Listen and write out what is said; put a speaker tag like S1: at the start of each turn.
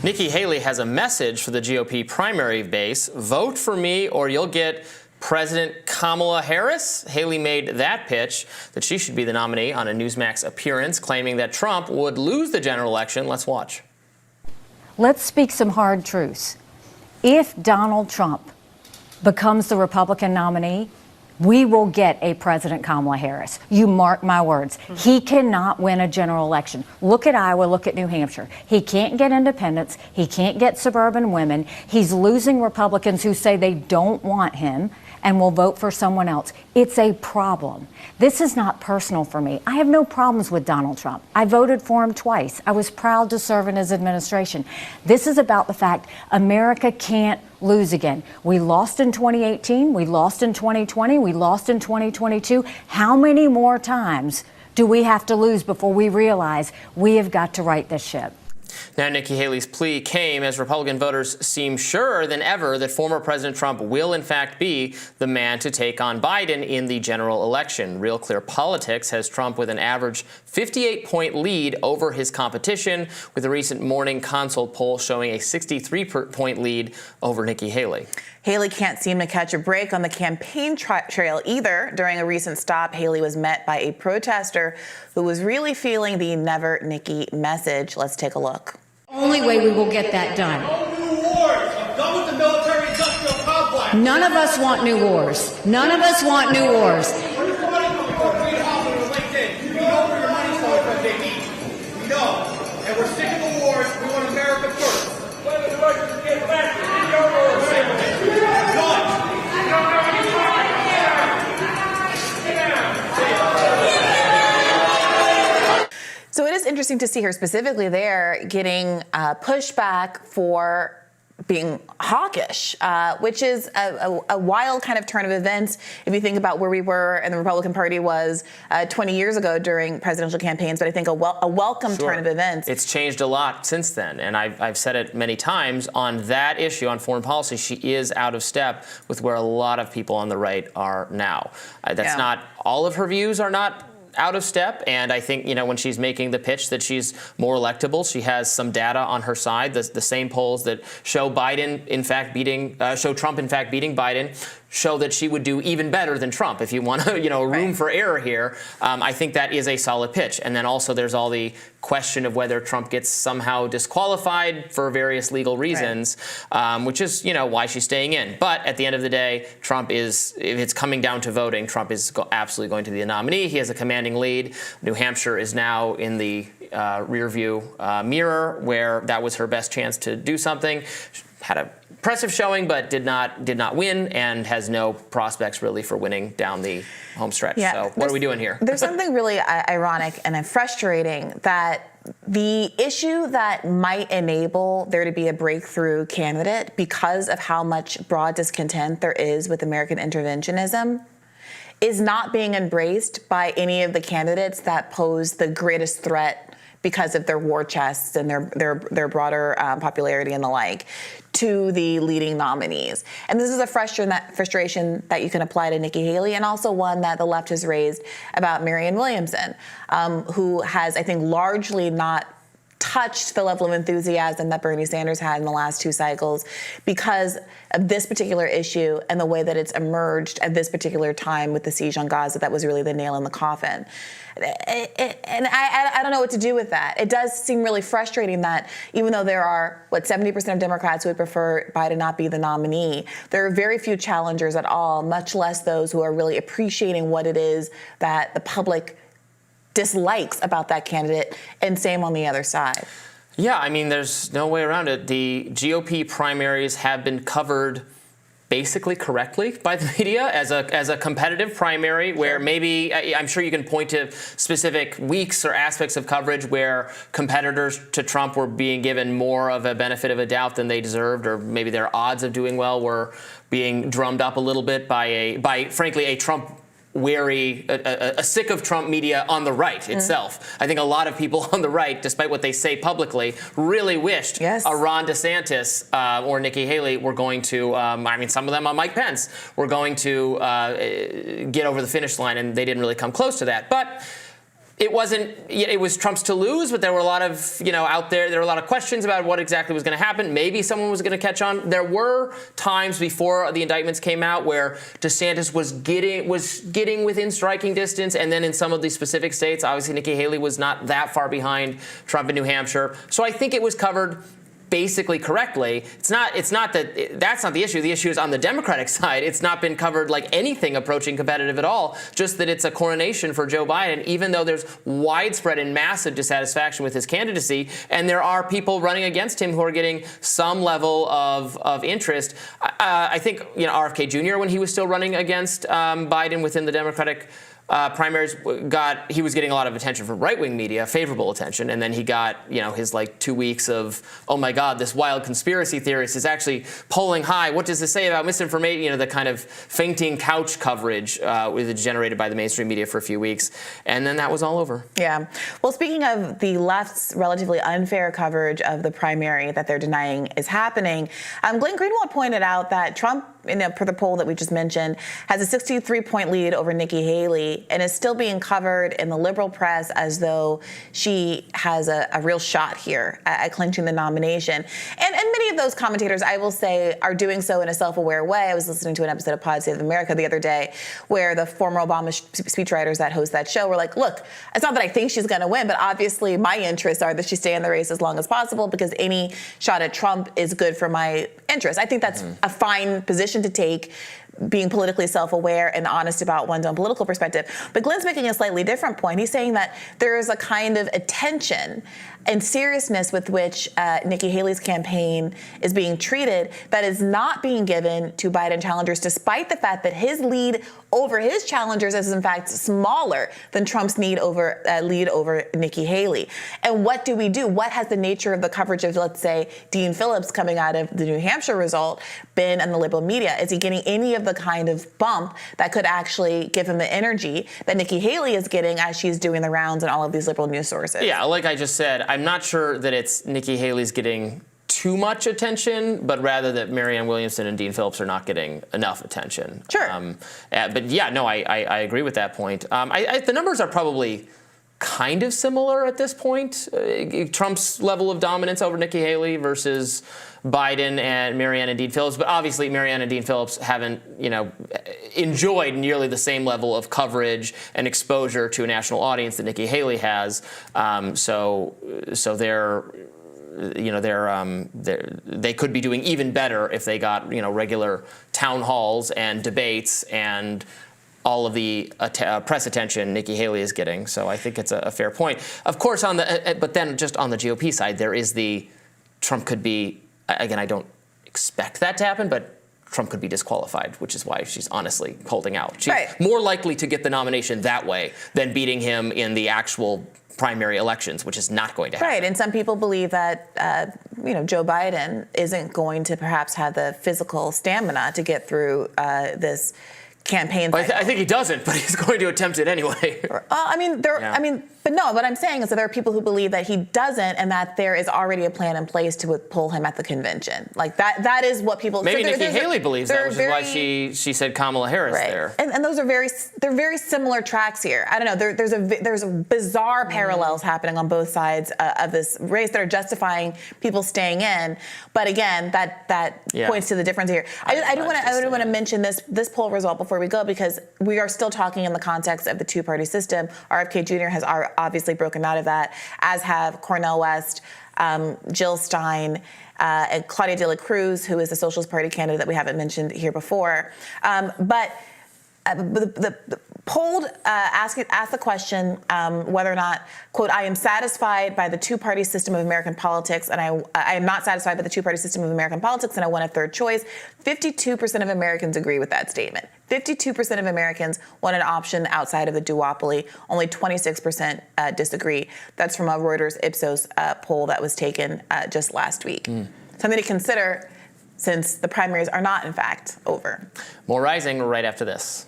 S1: Nikki Haley has a message for the GOP primary base. Vote for me or you'll get President Kamala Harris. Haley made that pitch that she should be the nominee on a Newsmax appearance, claiming that Trump would lose the general election. Let's watch.
S2: Let's speak some hard truths. If Donald Trump becomes the Republican nominee, we will get a President Kamala Harris. You mark my words. He cannot win a general election. Look at Iowa, look at New Hampshire. He can't get independents. He can't get suburban women. He's losing Republicans who say they don't want him and will vote for someone else. It's a problem. This is not personal for me. I have no problems with Donald Trump. I voted for him twice. I was proud to serve in his administration. This is about the fact America can't lose again. We lost in 2018, we lost in 2020, we lost in 2022. How many more times do we have to lose before we realize we have got to right this ship?
S1: Now, Nikki Haley's plea came as Republican voters seem surer than ever that former President Trump will, in fact, be the man to take on Biden in the general election. Real Clear Politics has Trump with an average 58-point lead over his competition, with a recent Morning Consult poll showing a 63-point lead over Nikki Haley.
S3: Haley can't seem to catch a break on the campaign trail either. During a recent stop, Haley was met by a protester who was really feeling the Never Nikki message. Let's take a look.
S2: Only way we will get that done.
S4: No new wars. I'm done with the military-industrial complex.
S2: None of us want new wars. None of us want new wars.
S4: Where's the money coming from? Read it off on your LinkedIn. We know where your money's going from, Nikki. We know. And we're sick of the wars. We want America first. When the Russians get back in your wars.
S3: So it is interesting to see her specifically there getting pushback for being hawkish, which is a wild kind of turn of events if you think about where we were and the Republican Party was 20 years ago during presidential campaigns, but I think a welcome turn of events.
S1: It's changed a lot since then, and I've said it many times on that issue, on foreign policy. She is out of step with where a lot of people on the right are now. That's not all of her views are not out of step, and I think, you know, when she's making the pitch that she's more electable, she has some data on her side. The same polls that show Biden in fact beating, show Trump in fact beating Biden, show that she would do even better than Trump. If you want to, room for error here, I think that is a solid pitch. And then also there's all the question of whether Trump gets somehow disqualified for various legal reasons, which is, why she's staying in. But at the end of the day, Trump is, if it's coming down to voting, Trump is absolutely going to be the nominee. He has a commanding lead. New Hampshire is now in the rear view mirror, where that was her best chance to do something. Had a impressive showing, but did not win, and has no prospects really for winning down the home stretch.
S3: Yeah,
S1: so what are we doing here?
S3: There's something really ironic and frustrating that the issue that might enable there to be a breakthrough candidate because of how much broad discontent there is with American interventionism is not being embraced by any of the candidates that pose the greatest threat because of their war chests and their broader popularity and the like, to the leading nominees. And this is a frustration that you can apply to Nikki Haley, and also one that the left has raised about Marianne Williamson, who has, I think, largely not touched the level of enthusiasm that Bernie Sanders had in the last two cycles because of this particular issue and the way that it's emerged at this particular time with the siege on Gaza. That was really the nail in the coffin. And I don't know what to do with that. It does seem really frustrating that even though there are, 70% of Democrats who would prefer Biden not be the nominee, there are very few challengers at all, much less those who are really appreciating what it is that the public dislikes about that candidate, and same on the other side.
S1: Yeah, I mean, there's no way around it. The GOP primaries have been covered basically correctly by the media as a competitive primary where maybe, I'm sure you can point to specific weeks or aspects of coverage where competitors to Trump were being given more of a benefit of a doubt than they deserved, or maybe their odds of doing well were being drummed up a little bit by frankly, a Trump wary, a sick of Trump media on the right itself. I think a lot of people on the right, despite what they say publicly, really wished a Ron DeSantis or Nikki Haley were going to, some of them on Mike Pence, were going to get over the finish line, and they didn't really come close to that. But It wasn't. It was Trump's to lose, but there were a lot of out there. There were a lot of questions about what exactly was going to happen. Maybe someone was going to catch on. There were times before the indictments came out where DeSantis was getting within striking distance, and then in some of these specific states, obviously Nikki Haley was not that far behind Trump in New Hampshire. So I think it was covered basically correctly. It's not that's not the issue. The issue is on the Democratic side. It's not been covered like anything approaching competitive at all, just that it's a coronation for Joe Biden, even though there's widespread and massive dissatisfaction with his candidacy, and there are people running against him who are getting some level of interest. I think RFK Jr., when he was still running against Biden within the Democratic primaries, he was getting a lot of attention from right-wing media, favorable attention, and then he got his 2 weeks of, oh my God, this wild conspiracy theorist is actually polling high. What does this say about misinformation? The kind of fainting couch coverage was generated by the mainstream media for a few weeks, and then that was all over. Yeah.
S3: Well, speaking of the left's relatively unfair coverage of the primary that they're denying is happening, Glenn Greenwald pointed out that Trump, per the poll that we just mentioned, has a 63-point lead over Nikki Haley and is still being covered in the liberal press as though she has a real shot here at clinching the nomination. And many of those commentators, I will say, are doing so in a self-aware way. I was listening to an episode of Pod Save America the other day where the former Obama speechwriters that host that show were like, look, it's not that I think she's going to win, but obviously my interests are that she stay in the race as long as possible because any shot at Trump is good for my interests. I think that's a fine position to take, being politically self-aware and honest about one's own political perspective. But Glenn's making a slightly different point. He's saying that there is a kind of attention and seriousness with which Nikki Haley's campaign is being treated that is not being given to Biden challengers, despite the fact that his lead over his challengers is in fact smaller than Trump's lead over Nikki Haley. And what do we do? What has the nature of the coverage of, let's say, Dean Phillips coming out of the New Hampshire result been in the liberal media? Is he getting any of the kind of bump that could actually give him the energy that Nikki Haley is getting as she's doing the rounds in all of these liberal news sources?
S1: Yeah, like I just said, I'm not sure that it's Nikki Haley's getting too much attention, but rather that Marianne Williamson and Dean Phillips are not getting enough attention.
S3: Sure.
S1: But yeah, no, I agree with that point. The numbers are probably kind of similar at this point. Trump's level of dominance over Nikki Haley versus Biden and Marianne and Dean Phillips, but obviously Marianne and Dean Phillips haven't, enjoyed nearly the same level of coverage and exposure to a national audience that Nikki Haley has. So they could be doing even better if they got regular town halls and debates and all of the press attention Nikki Haley is getting. So I think it's a fair point. Of course, but then just on the GOP side, there is Trump could be, again, I don't expect that to happen, but Trump could be disqualified, which is why she's honestly holding out. She's more likely to get the nomination that way than beating him in the actual primary elections, which is not going to happen.
S3: Right, and some people believe that Joe Biden isn't going to perhaps have the physical stamina to get through this campaign.
S1: I think he doesn't, but he's going to attempt it anyway.
S3: But no, what I'm saying is that there are people who believe that he doesn't and that there is already a plan in place to pull him at the convention. Like that is what people...
S1: Maybe Nikki Haley believes that, which is why she said Kamala Harris there.
S3: And those are they're very similar tracks here. I don't know, there's bizarre parallels happening on both sides of this race that are justifying people staying in. But again, that points to the difference here. I do want to mention this poll result before we go, because we are still talking in the context of the two-party system. RFK Jr. has obviously broken out of that, as have Cornel West, Jill Stein, and Claudia de la Cruz, who is the Socialist Party candidate that we haven't mentioned here before. But the polled asked the question whether or not, quote, I am satisfied by the two-party system of American politics, and I am not satisfied by the two-party system of American politics, and I want a third choice. 52% of Americans agree with that statement. 52% of Americans want an option outside of the duopoly. Only 26% disagree. That's from a Reuters Ipsos poll that was taken just last week. Something to consider, since the primaries are not, in fact, over.
S1: More Rising right after this.